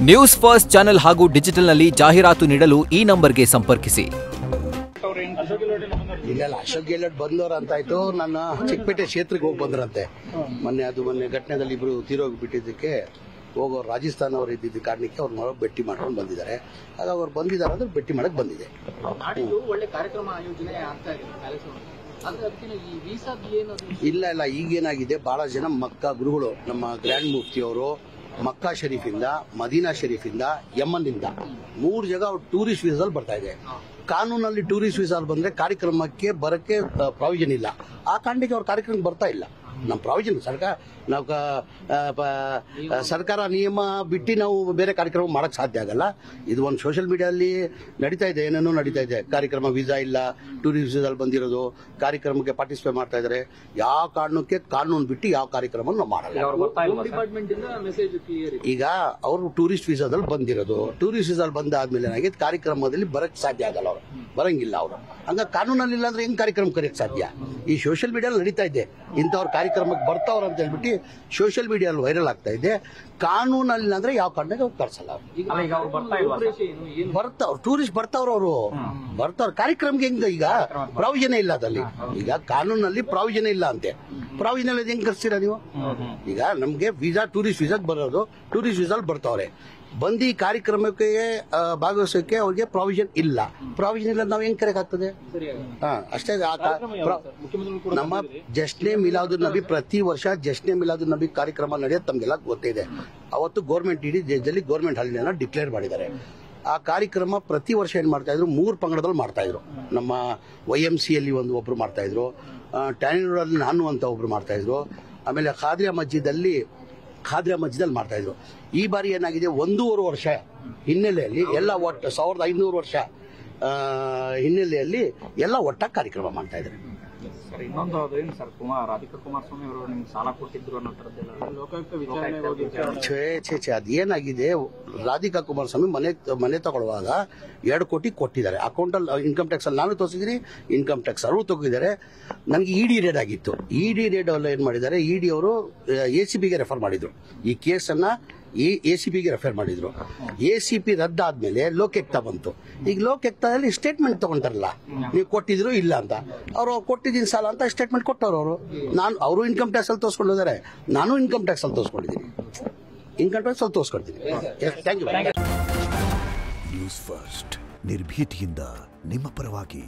News first channel ಹಾಗೂ ಡಿಜಿಟಲ್ನಲ್ಲಿ ಜಾಹೀರಾತು ನೀಡಲು ಈ ನಂಬರ್ಗೆ ಸಂಪರ್ಕಿಸಿ. ಇಲ್ಲ ಅಶೋಕ್ ಗೆಹ್ಲೋಟ್ ಬಂದವರು ಅಂತಾಯ್ತು. ನನ್ನ ಚಿಕ್ಕಪೇಟೆ ಕ್ಷೇತ್ರಕ್ಕೆ ಹೋಗಿ ಬಂದ್ರಂತೆ. ಮೊನ್ನೆ ಘಟನೆದಲ್ಲಿ ಇಬ್ರು ತೀರೋಗಿ ಬಿಟ್ಟಿದ್ದಕ್ಕೆ ಹೋಗೋರು ರಾಜಸ್ಥಾನ ಅವರು ಇದ್ದಿದ್ದ ಕಾರಣಕ್ಕೆ ಅವ್ರ ಮಗ ಭೇಟಿ ಮಾಡ್ಕೊಂಡು ಬಂದಿದ್ದಾರೆ. ಆಗ ಅವ್ರು ಬಂದಿದ್ದಾರೆ ಅಂದ್ರೆ ಭೇಟಿ ಮಾಡಕ್ ಬಂದಿದೆ. ಒಳ್ಳೆ ಕಾರ್ಯಕ್ರಮ ಆಯೋಜನೆ ಆಗ್ತಾ ಇದೆ. ಇಲ್ಲ ಈಗೇನಾಗಿದೆ, ಬಹಳ ಜನ ಮಕ್ಕಾ ಗುರುಗಳು ನಮ್ಮ ಗ್ರ್ಯಾಂಡ್ ಮುಫ್ತಿ ಅವರು ಮಕ್ಕಾ ಶರೀಫಿಂದ, ಮದೀನಾ ಶರೀಫಿಂದ, ಯಮನ್ ಇಂದ 3 ಜಾಗ ಟೂರಿಸ್ಟ್ ವೀಸಾದಲ್ಲಿ ಬರ್ತಾ ಇದೆ. ಕಾನೂನಲ್ಲಿ ಟೂರಿಸ್ಟ್ ವೀಸಾಲ್ ಬಂದ್ರೆ ಕಾರ್ಯಕ್ರಮಕ್ಕೆ ಬರಕ್ಕೆ ಪ್ರಾವಿಷನ್ ಇಲ್ಲ. ಆ ಕಾರಣಕ್ಕೆ ಅವ್ರ ಕಾರ್ಯಕ್ರಮಕ್ಕೆ ಬರ್ತಾ ಇಲ್ಲ. ನಮ್ಮ ಪ್ರಾವಿಷನ್ ಸರ್ಕಾರ ನಿಯಮ ಬಿಟ್ಟು ನಾವು ಬೇರೆ ಕಾರ್ಯಕ್ರಮ ಮಾಡಕ್ ಸಾಧ್ಯ ಆಗಲ್ಲ. ಇದು ಒಂದು ಸೋಷಿಯಲ್ ಮೀಡಿಯಾದಲ್ಲಿ ನಡೀತಾ ಇದೆ, ಏನೇನೋ ನಡೀತಾ ಇದೆ. ಕಾರ್ಯಕ್ರಮ ವೀಸಾ ಇಲ್ಲ, ಟೂರಿಸ್ಟ್ ವೀಸಾದಲ್ಲಿ ಬಂದಿರೋದು, ಕಾರ್ಯಕ್ರಮಕ್ಕೆ ಪಾರ್ಟಿಸಿಪೇಟ್ ಮಾಡ್ತಾ ಇದ್ದಾರೆ. ಯಾವ ಕಾರಣಕ್ಕೆ ಕಾನೂನು ಬಿಟ್ಟು ಯಾವ ಕಾರ್ಯಕ್ರಮ ನಾವು ಮಾಡಲ್ಲ. ಈಗ ಅವರು ಟೂರಿಸ್ಟ್ ವೀಸಾದಲ್ಲಿ ಬಂದಿರೋದು, ಟೂರಿಸ್ಟ್ ವೀಸಾದಲ್ಲಿ ಬಂದಾದ್ಮೇಲೆ ಏನಾಗಿದೆ, ಕಾರ್ಯಕ್ರಮದಲ್ಲಿ ಬರಕ್ ಸಾಧ್ಯ ಆಗಲ್ಲ. ಅವರು ಬರಂಗಿಲ್ಲ. ಅವರು ಹಂಗ ಕಾನೂನಲ್ಲಿ ಇಲ್ಲ ಅಂದ್ರೆ ಹೆಂಗ್ ಕಾರ್ಯಕ್ರಮ ಕರೆಯಕ್ ಸಾಧ್ಯ? ಈ ಸೋಷಿಯಲ್ ಮೀಡಿಯಾದಲ್ಲಿ ನಡೀತಾ ಇದೆ. ಇಂಥವ್ರ ಕಾರ್ಯಕ್ರಮಕ್ಕೆ ಬರ್ತಾವ್ರ ಅಂತ ಹೇಳ್ಬಿಟ್ಟು ಸೋಷಿಯಲ್ ಮೀಡಿಯಾದಲ್ಲಿ ವೈರಲ್ ಆಗ್ತಾ ಇದೆ. ಕಾನೂನಲ್ಲಿ ಅಂದ್ರೆ ಯಾವ ಕಾರಣಕ್ಕೆ ಅವ್ರು ಕರ್ಸಲ್ಲ. ಬರ್ತಾವ್ರು ಟೂರಿಸ್ಟ್ ಬರ್ತಾವ್ರ ಕಾರ್ಯಕ್ರಮಕ್ಕೆ ಹೆಂಗ? ಈಗ ಪ್ರಾವಿಷನ್ ಇಲ್ಲ ಅದಲ್ಲಿ. ಈಗ ಕಾನೂನಲ್ಲಿ ಪ್ರಾವಿಷನ್ ಇಲ್ಲ ಅಂತೆ. ಪ್ರಾವಿಷನ್ ಇಲ್ಲ ಹೆಂಗ್ ಕರ್ಸ್ತೀರಾ ನೀವು? ಈಗ ನಮ್ಗೆ ವೀಸಾ ಟೂರಿಸ್ಟ್ ವೀಸಾಕ್ ಬರೋದು, ಟೂರಿಸ್ಟ್ ವೀಸಾಲ್ ಬರ್ತಾವ್ರೆ. ಬಂದು ಈ ಕಾರ್ಯಕ್ರಮಕ್ಕೆ ಭಾಗವಹಿಸೋಕೆ ಅವ್ರಿಗೆ ಪ್ರಾವಿಷನ್ ಇಲ್ಲ. ಪ್ರಾವಿಷನ್ ಇಲ್ಲ ನಾವು ಹೆಂಗ್ ಕರೆಕ್ ಆಗ್ತದೆ? ಅಷ್ಟೇ. ನಮ್ಮ ಜಶ್ನೆ ಮಿಲಾದುನ್ ನಬಿ, ಪ್ರತಿ ವರ್ಷ ಜಶ್ನೆ ಮಿಲಾದುನ್ ನಬಿ ಕಾರ್ಯಕ್ರಮ ನಡೆಯೋದು ತಮ್ಗೆಲ್ಲ ಗೊತ್ತಿದೆ. ಅವತ್ತು ಗೌರ್ಮೆಂಟ್ ಇಡೀ ದೇಶದಲ್ಲಿ ಗೌರ್ಮೆಂಟ್ ಹಾಲಿಡೇನ ಡಿಕ್ಲೇರ್ ಮಾಡಿದ್ದಾರೆ. ಆ ಕಾರ್ಯಕ್ರಮ ಪ್ರತಿ ವರ್ಷ ಏನ್ ಮಾಡ್ತಾ ಇದ್ರು, 3 ಪಂಗಡದಲ್ಲಿ ಮಾಡ್ತಾ ಇದ್ರು. ನಮ್ಮ YMC ಅಲ್ಲಿ ಒಬ್ರು ಮಾಡ್ತಾ ಇದ್ರು, ಟ್ಯಾನಿ ರೋಡಲ್ಲಿ ನಾನು ಅಂತ ಒಬ್ರು ಮಾಡ್ತಾ ಇದ್ರು, ಆಮೇಲೆ ಖಾದ್ರಿಯಾ ಮಸ್ಜಿದಲ್ಲಿ ಮಾಡ್ತಾ ಇದ್ರು. ಈ ಬಾರಿ ಏನಾಗಿದೆ, 1.5 ವರ್ಷ ಹಿನ್ನೆಲೆಯಲ್ಲಿ ಎಲ್ಲ 1500 ವರ್ಷ ಹಿನ್ನೆಲೆಯಲ್ಲಿ ಎಲ್ಲ ಒಟ್ಟಾಗಿ ಕಾರ್ಯಕ್ರಮ ಮಾಡ್ತಾ ಇದ್ದಾರೆ. ಇನ್ನೊಂದು ಅದೇನು ಸರ್, ರಾಧಿಕಾ ಕುಮಾರಸ್ವಾಮಿ ಅವರು ನಿಮ್ಗೆ ಸಾಲ ಕೊಟ್ಟಿದ್ರು ಅನ್ನೋ ತರದ್ದೆಲ್ಲ ಲೋಕಾಯುಕ್ತ ವಿಚಾರಣೆ ಅದೇನಾಗಿದೆ, ರಾಧಿಕಾ ಕುಮಾರಸ್ವಾಮಿ ಮನೆ ತಗೊಳ್ಳುವಾಗ 2 ಕೋಟಿ ಕೊಟ್ಟಿದ್ದಾರೆ ಅಕೌಂಟಲ್ಲಿ. ಇನ್ಕಮ್ ಟ್ಯಾಕ್ಸ್ ಅಲ್ಲಿ ನಾನು ತೋರಿಸಿದ್ದೀನಿ, ಇನ್ಕಮ್ ಟ್ಯಾಕ್ಸ್ ಅವರು ತಗೊಂಡಿದ್ದಾರೆ. ನನಗೆ ಇಡಿ ರೇಡ್ ಆಗಿತ್ತು. ಇಡಿ ರೇಡ್ ಎಲ್ಲ ಏನ್ ಮಾಡಿದ್ದಾರೆ, ಇಡಿ ಅವರು ACBಗೆ ರೆಫರ್ ಮಾಡಿದ್ರು. ಈ ಕೇಸನ್ನ ACBಗೆ ರೆಫರ್ ಮಾಡಿದ್ರು. ACB ರದ್ದಾದ್ಮೇಲೆ ಲೋಕಾಯುಕ್ತ ಬಂತು. ಈಗ ಲೋಕಾಯುಕ್ತದಲ್ಲಿ ಸ್ಟೇಟ್ಮೆಂಟ್ ತಗೊಂತಾರಲ್ಲ, ನೀವು ಕೊಟ್ಟಿದ್ರು ಇಲ್ಲ ಅಂತ. ಅವರು ಕೊಟ್ಟಿದ್ದೀನಿ ಸಾಲ ಅಂತ ಸ್ಟೇಟ್ಮೆಂಟ್ ಕೊಟ್ಟವ್ರು. ಅವರು ಇನ್ಕಮ್ ಟ್ಯಾಕ್ಸ್ ಅಲ್ಲಿ ತೋರಿಸ್ಕೊಂಡಿದ್ದಾರೆ, ನಾನು ಇನ್ಕಮ್ ಟ್ಯಾಕ್ಸ್ ಅಲ್ಲಿ ತೋರಿಸ್ಕೊಂಡಿದ್ದೀನಿ. ಇನ್ಕಮ್ ಟ್ಯಾಕ್ಸ್ ಅಲ್ಲಿ ತೋರಿಸ್ಕೊಡ್ತೀನಿ. Thank you. ನ್ಯೂಸ್ ಫಸ್ಟ್, ನಿರ್ಭೀತಿಯಿಂದ ನಿಮ್ಮ ಪರವಾಗಿ.